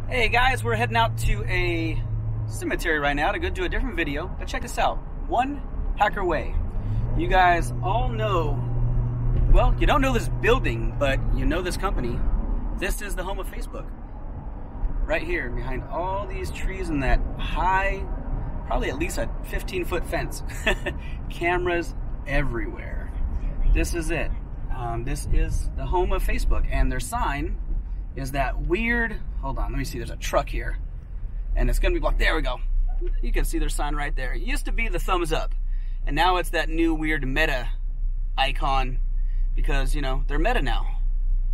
Hey guys, we're heading out to a cemetery right now to go do a different video, but check this out. One Hacker Way. You guys all know, well, you don't know this building, but you know this company. This is the home of Facebook. Right here, behind all these trees and that high, probably at least a 15-foot fence. Cameras everywhere. This is it. This is the home of Facebook, and their sign is that weird, hold on, let me see, there's a truck here, and it's gonna be blocked. There we go. You can see their sign right there. It used to be the thumbs up, and now it's that new weird meta icon, because, you know, they're meta now.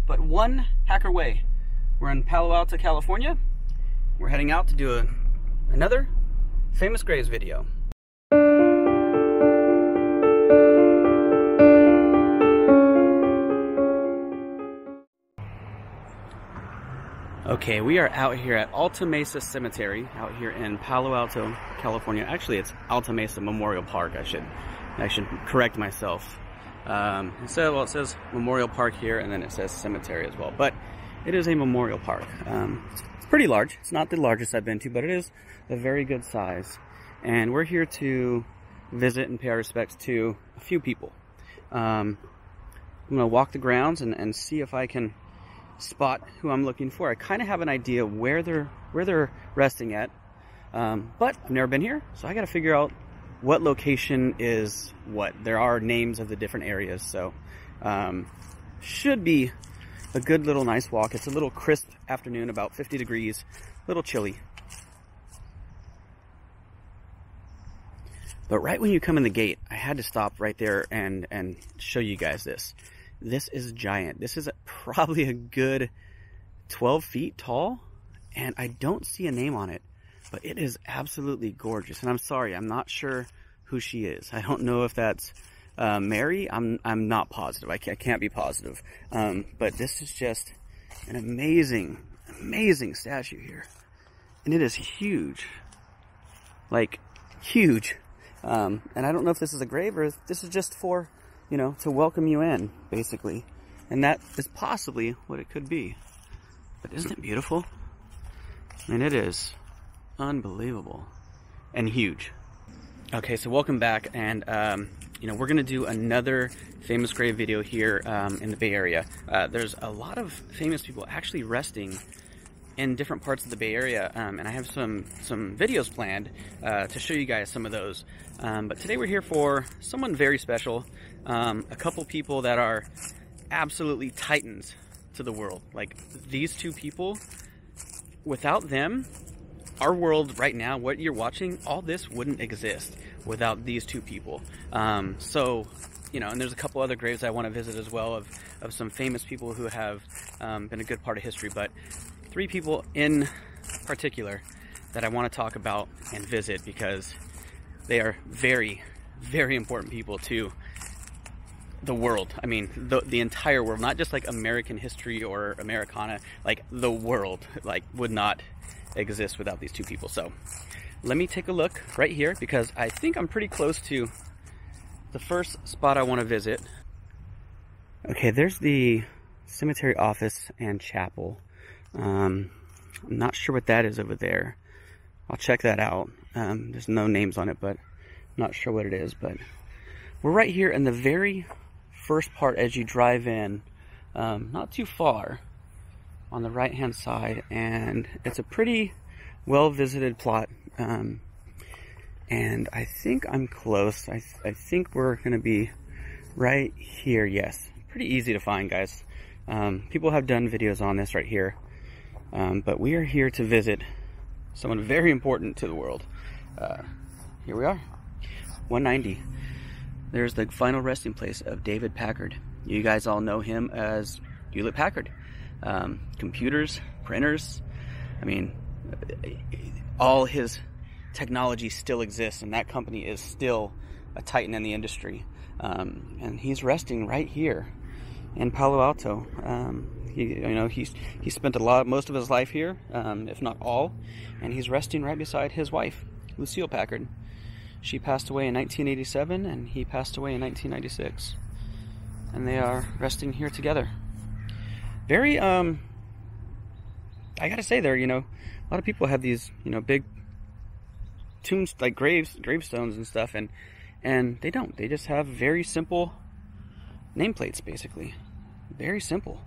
But One Hacker Way. We're in Palo Alto, California. We're heading out to do another famous graves video. Okay, we are out here at Alta Mesa Cemetery, out here in Palo Alto, California. Actually, it's Alta Mesa Memorial Park. I should correct myself. It says Memorial Park here, and then it says cemetery as well. But it is a memorial park. It's pretty large. It's not the largest I've been to, but it is a very good size. And we're here to visit and pay our respects to a few people. I'm gonna walk the grounds and see if I can spot who I'm looking for. I kind of have an idea where they're resting at, but I've never been here, so I got to figure out what location is what. There are names of the different areas, so should be a good little nice walk. It's a little crisp afternoon, about 50 degrees, a little chilly. But right when you come in the gate, I had to stop right there and show you guys this. This is giant. This is probably a good 12 feet tall, and I don't see a name on it, but it is absolutely gorgeous. And I'm sorry, I'm not sure who she is. I don't know if that's Mary. I'm not positive. I can't be positive. But this is just an amazing statue here, and it is huge, like huge. And I don't know if this is a grave or if this is just for, you know, to welcome you in, basically. And that is possibly what it could be. But isn't it beautiful? I mean, it is unbelievable and huge. Okay, so welcome back, and you know, we're gonna do another famous grave video here in the Bay Area. There's a lot of famous people actually resting in different parts of the Bay Area, and I have some videos planned to show you guys some of those. But today we're here for someone very special, a couple people that are absolutely titans to the world. Like, these two people, without them, our world right now, what you're watching, all this wouldn't exist without these two people. So, you know, and there's a couple other graves I want to visit as well of some famous people who have been a good part of history, but three people in particular that I want to talk about and visit because they are very, very important people to the world. I mean, the entire world, not just like American history or Americana, like the world, like would not exist without these two people. So let me take a look right here because I think I'm pretty close to the first spot I want to visit. Okay, there's the cemetery office and chapel. I'm not sure what that is over there. I'll check that out. There's no names on it, but I'm not sure what it is. But we're right here in the very first part as you drive in, not too far, on the right hand side, and it's a pretty well visited plot. And I think I'm close. I think we're gonna be right here. Yes, pretty easy to find, guys. People have done videos on this right here. But we are here to visit someone very important to the world. Here we are, 190. There's the final resting place of David Packard. You guys all know him as Hewlett Packard. Computers, printers, I mean, all his technology still exists, and that company is still a titan in the industry. And he's resting right here in Palo Alto. He spent most of his life here, if not all, and he's resting right beside his wife, Lucille Packard. She passed away in 1987, and he passed away in 1996, and they are resting here together. Very I gotta say there, a lot of people have these, big tombs, like gravestones and stuff, and they don't. They just have very simple nameplates, basically. Very simple.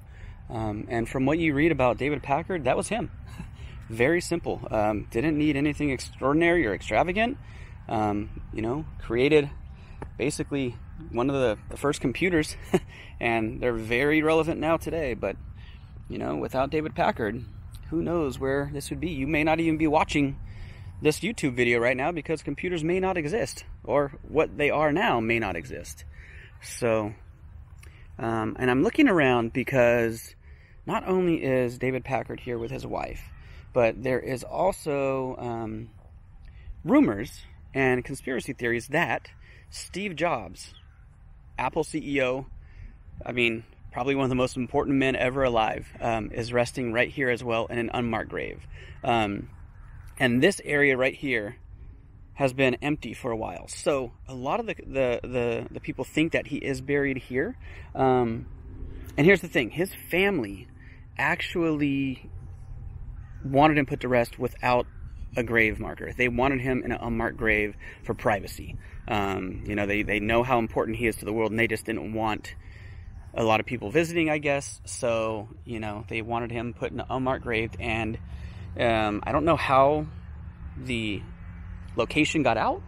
And from what you read about David Packard, that was him. Very simple. Didn't need anything extraordinary or extravagant. Created basically one of the first computers, and they're very relevant now today. But, without David Packard, who knows where this would be. You may not even be watching this YouTube video right now because computers may not exist, or what they are now may not exist. So, and I'm looking around because not only is David Packard here with his wife, but there is also rumors and conspiracy theories that Steve Jobs, Apple CEO, probably one of the most important men ever alive, is resting right here as well in an unmarked grave. And this area right here has been empty for a while. So a lot of the people think that he is buried here. And here's the thing. His family actually wanted him put to rest without a grave marker. They wanted him in an unmarked grave for privacy. They know how important he is to the world, and they just didn't want a lot of people visiting, I guess. So, they wanted him put in an unmarked grave, and I don't know how the location got out,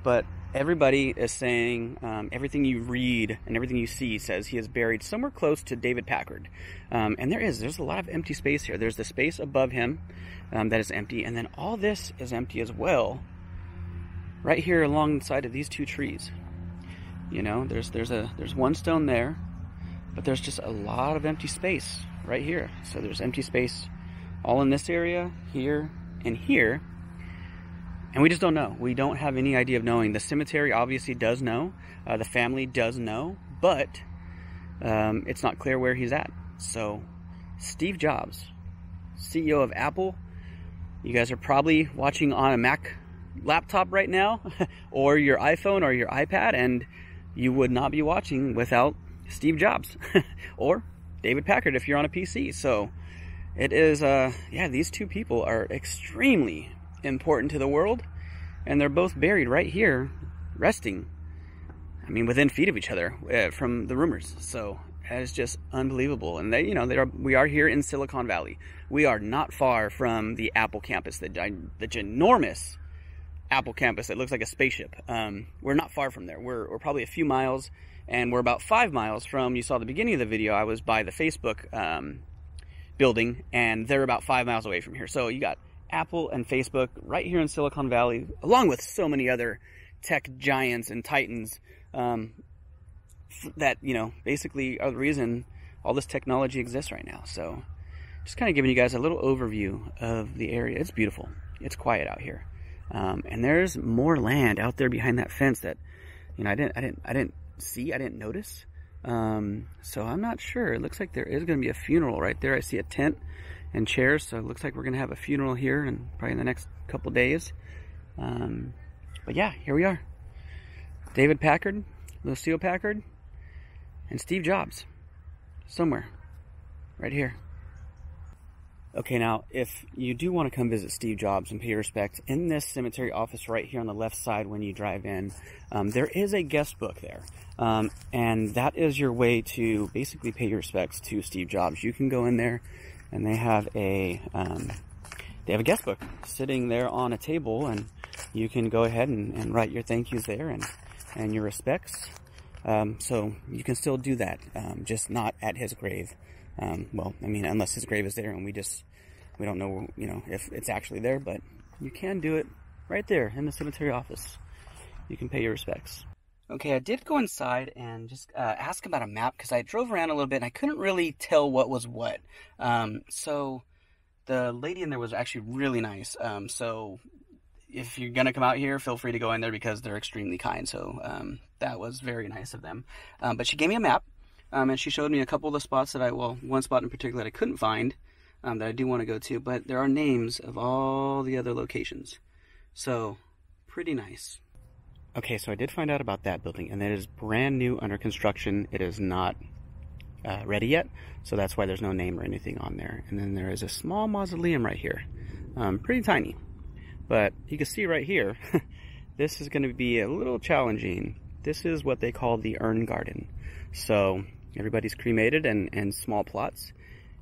but everybody is saying, everything you read and everything you see says he is buried somewhere close to David Packard. And there's a lot of empty space here. There's the space above him that is empty, and then all this is empty as well, right here alongside of these two trees. There's one stone there, but there's just a lot of empty space right here. So there's empty space all in this area, here, and here. And we just don't know. We don't have any idea of knowing. The cemetery obviously does know. The family does know. But it's not clear where he's at. So, Steve Jobs, CEO of Apple. You guys are probably watching on a Mac laptop right now, or your iPhone or your iPad, and you would not be watching without Steve Jobs or David Packard if you're on a PC. So, it is, these two people are extremely important to the world, and they're both buried right here, resting, within feet of each other, from the rumors. So that is just unbelievable. And we are here in Silicon Valley. We are not far from the Apple campus, the ginormous Apple campus that looks like a spaceship. We're not far from there. We're probably a few miles, and we're about 5 miles from, you saw the beginning of the video, I was by the Facebook building, and they're about 5 miles away from here. So you got Apple and Facebook right here in Silicon Valley, along with so many other tech giants and titans that, basically are the reason all this technology exists right now. So just kind of giving you guys a little overview of the area. It's beautiful. It's quiet out here. And there's more land out there behind that fence that, I didn't see, I didn't notice. So I'm not sure. It looks like there is going to be a funeral right there. I see a tent and chairs, so it looks like we're going to have a funeral here and probably in the next couple days. But yeah, here we are. David Packard, Lucille Packard, and Steve Jobs. Somewhere. Right here. Okay, now, if you do want to come visit Steve Jobs and pay your respects, in this cemetery office right here on the left side when you drive in, there is a guest book there. And that is your way to basically pay your respects to Steve Jobs. You can go in there, and they have a guest book sitting there on a table, and you can go ahead and write your thank yous there and your respects. So you can still do that, just not at his grave. Unless his grave is there and we don't know, if it's actually there, but you can do it right there in the cemetery office. You can pay your respects. Okay, I did go inside and just ask about a map, because I drove around a little bit and I couldn't really tell what was what. So the lady in there was actually really nice. So if you're going to come out here, feel free to go in there because they're extremely kind. So that was very nice of them. But she gave me a map, and she showed me a couple of the spots that one spot in particular that I couldn't find, that I do want to go to. But there are names of all the other locations. So pretty nice. Okay, so I did find out about that building, and it is brand new, under construction. It is not ready yet, so that's why there's no name or anything on there. And then there is a small mausoleum right here, pretty tiny, but you can see right here, this is going to be a little challenging. This is what they call the Urn Garden. So everybody's cremated in small plots,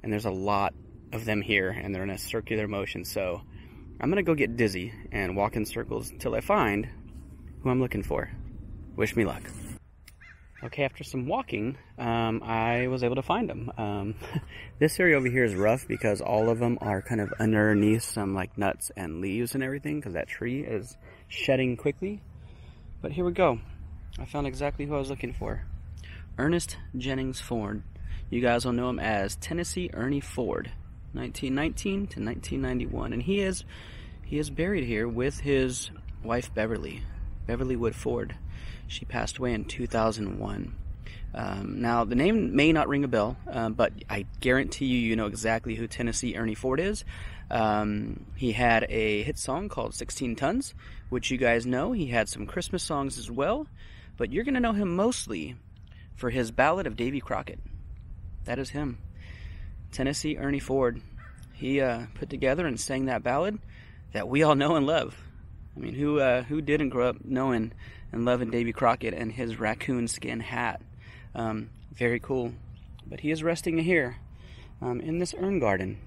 and there's a lot of them here, and they're in a circular motion. So I'm going to go get dizzy and walk in circles until I find who I'm looking for. Wish me luck. Okay, after some walking, I was able to find them. This area over here is rough because all of them are kind of underneath some like nuts and leaves and everything, because that tree is shedding quickly. But here we go. I found exactly who I was looking for. Ernest Jennings Ford. You guys will know him as Tennessee Ernie Ford, 1919 to 1991. And he is buried here with his wife Beverly Wood Ford. She passed away in 2001. Now, the name may not ring a bell, but I guarantee you know exactly who Tennessee Ernie Ford is. He had a hit song called 16 Tons, which you guys know. He had some Christmas songs as well, but you're going to know him mostly for his Ballad of Davy Crockett. That is him. Tennessee Ernie Ford. He put together and sang that ballad that we all know and love. I mean, who didn't grow up knowing and loving Davy Crockett and his raccoon skin hat? Very cool. But he is resting here in this urn garden.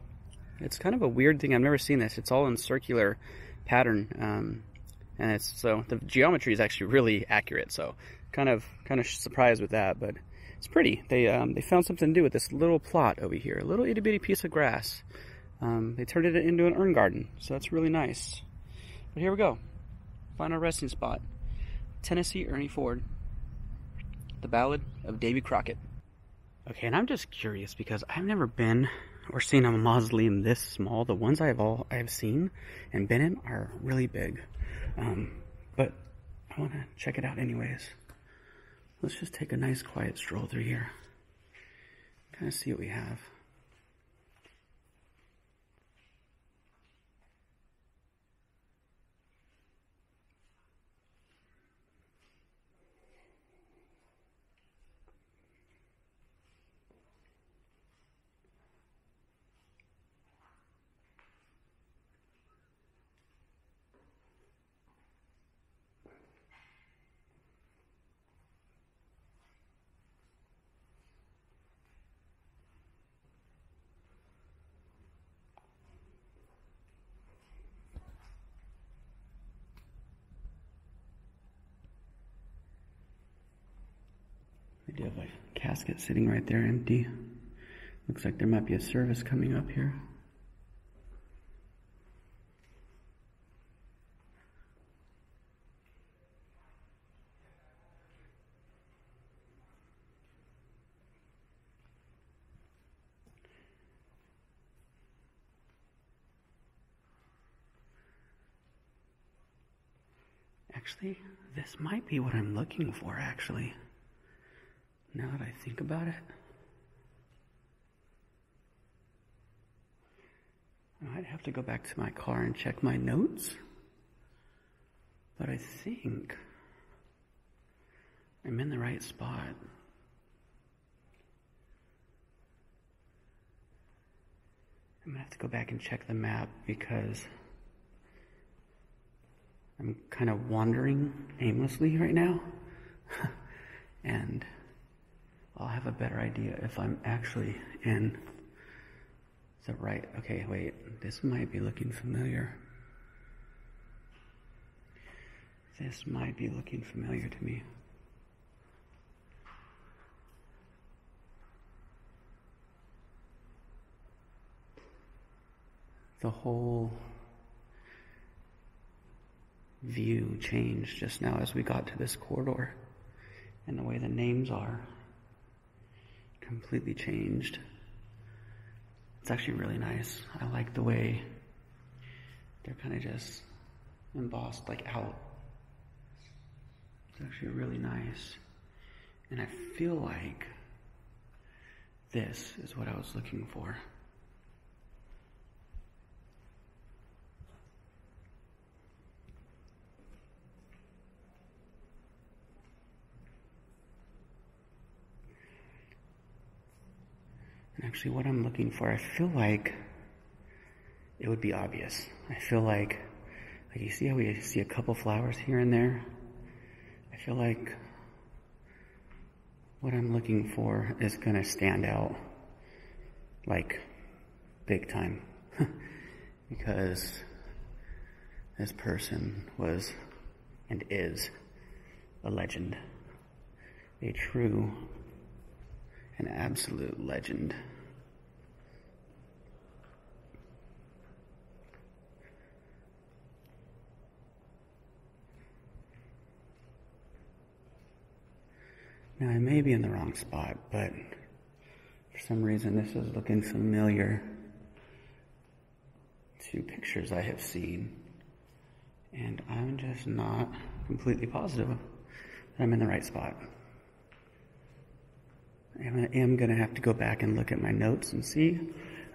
It's kind of a weird thing. I've never seen this. It's all in circular pattern, and so the geometry is actually really accurate. So kind of surprised with that, but it's pretty. They found something to do with this little plot over here, a little itty bitty piece of grass. They turned it into an urn garden, so that's really nice. But here we go. Final resting spot. Tennessee Ernie Ford. The Ballad of Davy Crockett. Okay, and I'm just curious because I've never been or seen a mausoleum this small. The ones I've seen and been in are really big. But I want to check it out anyways. Let's just take a nice quiet stroll through here. Kind of see what we have. I do have a casket sitting right there empty. Looks like there might be a service coming up here. Actually, this might be what I'm looking for, actually. Now that I think about it. I might have to go back to my car and check my notes. But I think I'm in the right spot. I'm gonna have to go back and check the map because I'm kind of wandering aimlessly right now. And I'll have a better idea if I'm actually in the right. Okay, wait. This might be looking familiar. This might be looking familiar to me. The whole view changed just now as we got to this corridor, and the way the names are completely changed. It's actually really nice. I like the way they're kind of just embossed like out. It's actually really nice. And I feel like this is what I was looking for. actually what I'm looking for. I feel like it would be obvious. I feel like you see how we see a couple flowers here and there? I feel like what I'm looking for is gonna stand out like big time because this person was and is a legend, a true and absolute legend. Now, I may be in the wrong spot, but for some reason this is looking familiar to pictures I have seen, and I'm just not completely positive that I'm in the right spot. I am going to have to go back and look at my notes and see.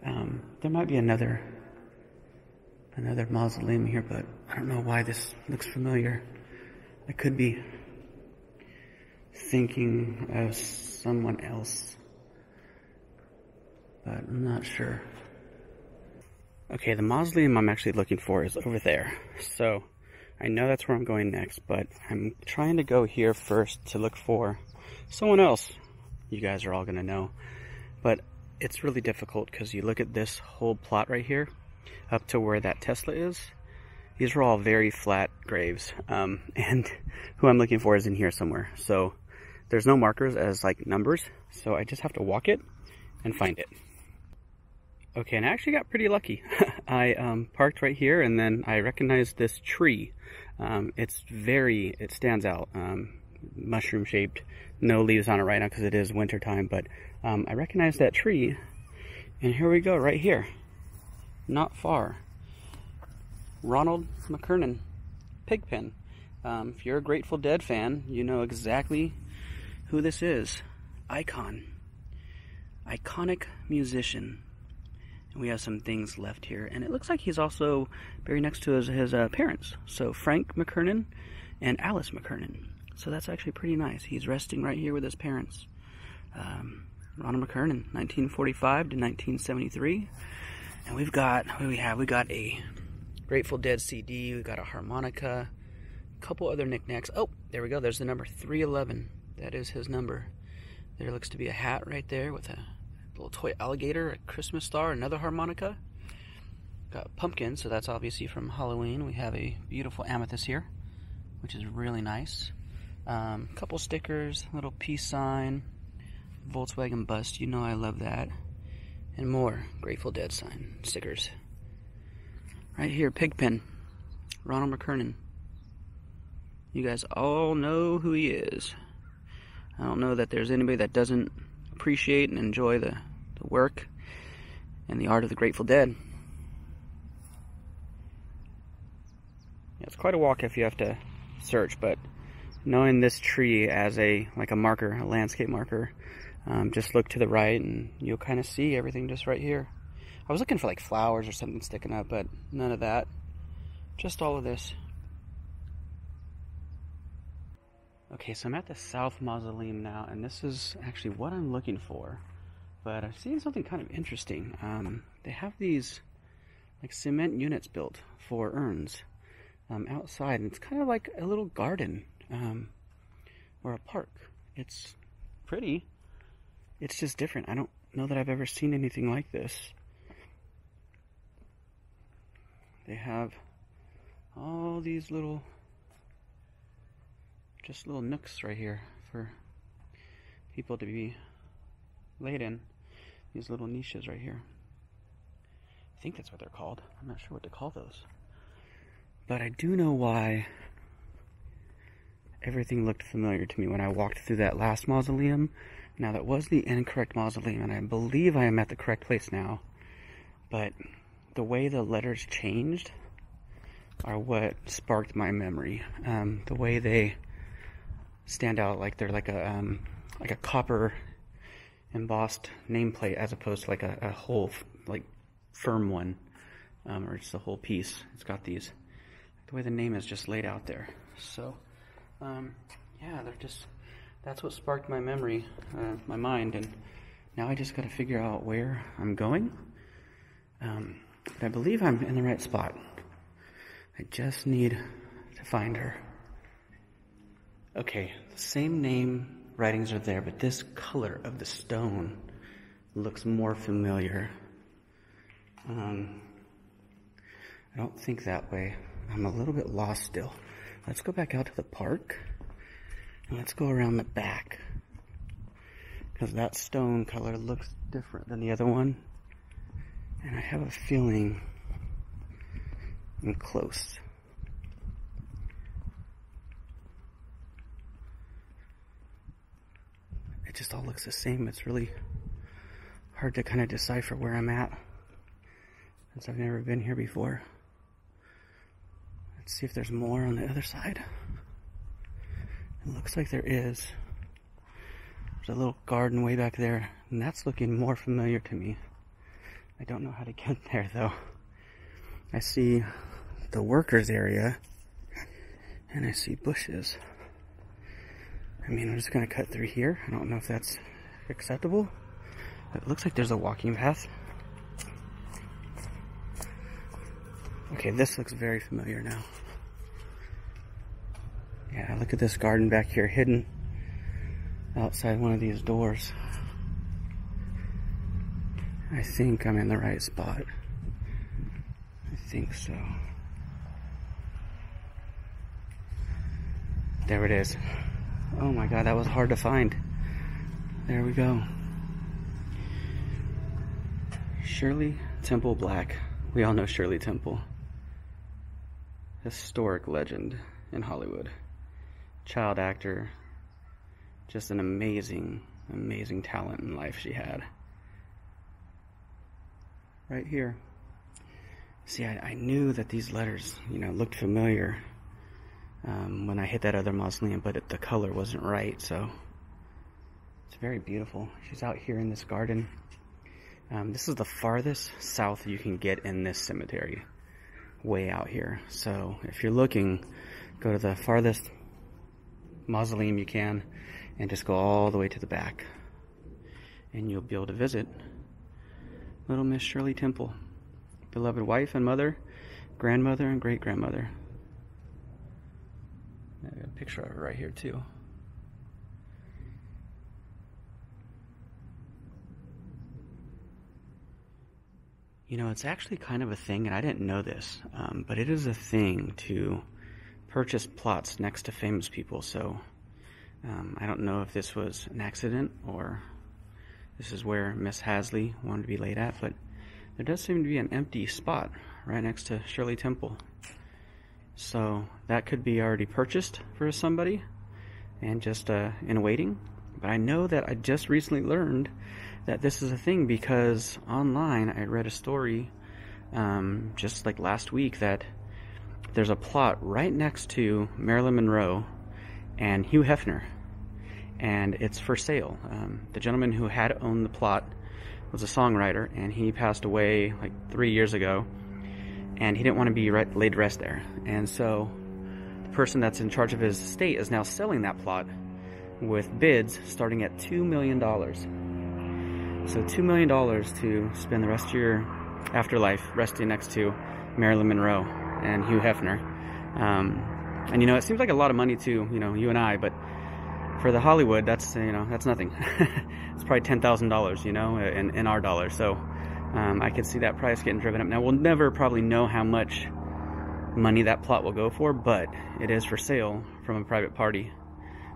There might be another mausoleum here, but I don't know why this looks familiar. I could be thinking of someone else, but I'm not sure. Okay, the mausoleum I'm actually looking for is over there. So I know that's where I'm going next, but I'm trying to go here first to look for someone else. You guys are all going to know. But it's really difficult because you look at this whole plot right here up to where that Tesla is. These are all very flat graves. And who I'm looking for is in here somewhere. So there's no markers as like numbers. So I just have to walk it and find it. Okay, and I actually got pretty lucky. I parked right here, and then I recognized this tree. It stands out. Mushroom shaped, no leaves on it right now because it is winter time, but I recognize that tree, and here we go, right here. Not far. Ronald Mckernan, Pigpen. If you're a Grateful Dead fan, you know exactly who this is. Iconic musician. And we have some things left here, and it looks like he's also buried next to his parents. So Frank Mckernan and Alice Mckernan. So that's actually pretty nice. He's resting right here with his parents. Ronald Mckernan, 1945 to 1973. And we've got, what do we have? We got a Grateful Dead CD. We've got a harmonica. A couple other knickknacks. Oh, there we go. There's the number 311. That is his number. There looks to be a hat right there with a little toy alligator, a Christmas star, another harmonica. Got a pumpkin, so that's obviously from Halloween. We have a beautiful amethyst here, which is really nice. Couple stickers, little peace sign, Volkswagen bust, you know I love that, and more Grateful Dead sign stickers. Right here, Pigpen, Ronald Mckernan. You guys all know who he is. I don't know that there's anybody that doesn't appreciate and enjoy the work and the art of the Grateful Dead. Yeah, it's quite a walk if you have to search, but knowing this tree as a marker, a landscape marker, just look to the right and you'll kind of see everything just right here. I was looking for like flowers or something sticking up, but none of that. Just all of this. Okay, so I'm at the South Mausoleum now, and this is actually what I'm looking for. But I've seen something kind of interesting. They have these like cement units built for urns outside, and it's kind of like a little garden or a park. It's pretty. It's just different. I don't know that I've ever seen anything like this. They have all these little nooks right here for people to be laid in. These little niches right here. I think that's what they're called. I'm not sure what to call those. But I do know why everything looked familiar to me when I walked through that last mausoleum. Now, that was the incorrect mausoleum, and I believe I am at the correct place now. But the way the letters changed are what sparked my memory. The way they stand out, like they're like a copper embossed nameplate as opposed to like a whole like firm one, or just a whole piece. It's got these, the way the name is just laid out there. So yeah, they're just, that's what sparked my memory, my mind, and Now I just got to figure out where I'm going. But I believe I'm in the right spot. I just need to find her. Okay, the same name writings are there, but this color of the stone looks more familiar. I don't think that way. I'm a little bit lost still. Let's go back out to the park, and let's go around the back, because that stone color looks different than the other one, and I have a feeling I'm close. It just all looks the same. It's really hard to kind of decipher where I'm at, since I've never been here before. Let's see if there's more on the other side. It looks like there is. There's a little garden way back there, and that's looking more familiar to me. I don't know how to get there though. I see the workers area, and I see bushes. I mean, I'm just gonna cut through here. I don't know if that's acceptable. It looks like there's a walking path. Okay, this looks very familiar now. Yeah, look at this garden back here, hidden outside one of these doors. I think I'm in the right spot. I think so. There it is. Oh my God, that was hard to find. There we go. Shirley Temple Black. We all know Shirley Temple. Historic legend in Hollywood. Child actor. Just an amazing, amazing talent in life she had. Right here. See, I knew that these letters, looked familiar when I hit that other mausoleum, but the color wasn't right, so it's very beautiful. She's out here in this garden. This is the farthest south you can get in this cemetery, way out here. So if you're looking, go to the farthest mausoleum you can and just go all the way to the back, and you'll be able to visit little Miss Shirley Temple, beloved wife and mother, grandmother and great-grandmother. I got a picture of her right here too. It's actually kind of a thing, and I didn't know this, but it is a thing to purchase plots next to famous people. So I don't know if this was an accident or this is where Miss Hasley wanted to be laid at, but there does seem to be an empty spot right next to Shirley Temple. So that could be already purchased for somebody and just in waiting. But I know that I just recently learned that this is a thing because online I read a story just like last week that there's a plot right next to Marilyn Monroe and Hugh Hefner, and it's for sale. The gentleman who had owned the plot was a songwriter, and he passed away like 3 years ago, and he didn't want to be laid to rest there. And so the person that's in charge of his estate is now selling that plot with bids starting at $2 million. So $2 million to spend the rest of your afterlife resting next to Marilyn Monroe and Hugh Hefner. And it seems like a lot of money to, you and I, but for the Hollywood, that's nothing. It's probably $10,000, in our dollars. So I could see that price getting driven up. Now, we'll never probably know how much money that plot will go for, but it is for sale from a private party,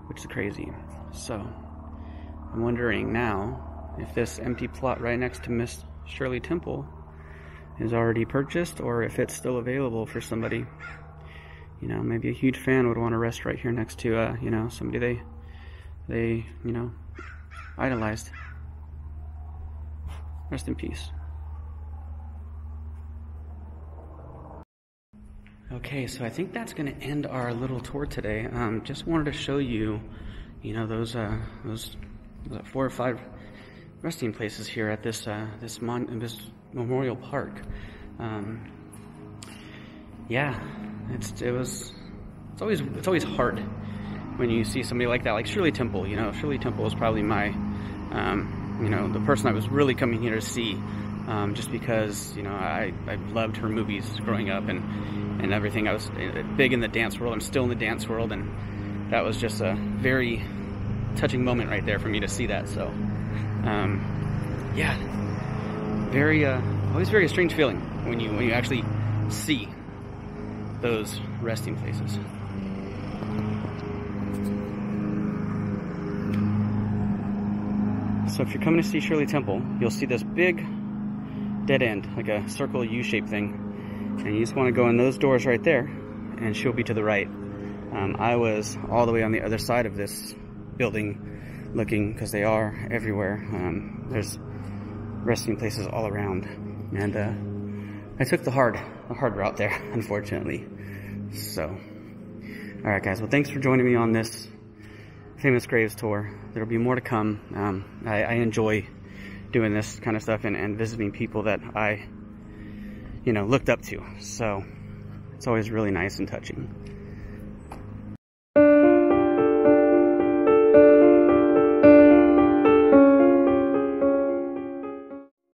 which is crazy. So I'm wondering now if this empty plot right next to Miss Shirley Temple is already purchased, or if it's still available for somebody. Maybe a huge fan would want to rest right here next to, somebody they idolized. Rest in peace. Okay, so I think that's going to end our little tour today. Just wanted to show you, those 4 or 5 resting places here at this memorial park. Yeah, it's always hard when you see somebody like that, like Shirley Temple. Shirley Temple is probably my you know, the person I was really coming here to see, just because, you know, I loved her movies growing up and everything. I was big in the dance world. I'm still in the dance world, and that was just a very touching moment right there for me to see that. So, yeah, always very strange feeling when you actually see those resting places. So if you're coming to see Shirley Temple, you'll see this big dead end, like a circle U-shaped thing, and you just want to go in those doors right there, and she'll be to the right. I was all the way on the other side of this building looking, because they are everywhere. There's resting places all around, and I took the hard route there, unfortunately. So, all right, guys. Well, thanks for joining me on this famous graves tour. There'll be more to come. I enjoy doing this kind of stuff and visiting people that I, you know, looked up to. So it's always really nice and touching.